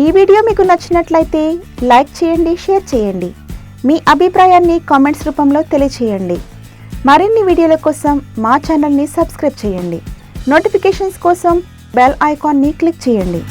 ఈ వీడియో మీకు నచ్చినట్లయితే లైక్ చేయండి, షేర్ చేయండి. మీ అభిప్రాయాన్ని కామెంట్స్ రూపంలో తెలియచేయండి. మరిన్ని వీడియోల కోసం మా ఛానల్ని సబ్స్క్రైబ్ చేయండి. నోటిఫికేషన్స్ కోసం బెల్ ఐకాన్ని క్లిక్ చేయండి.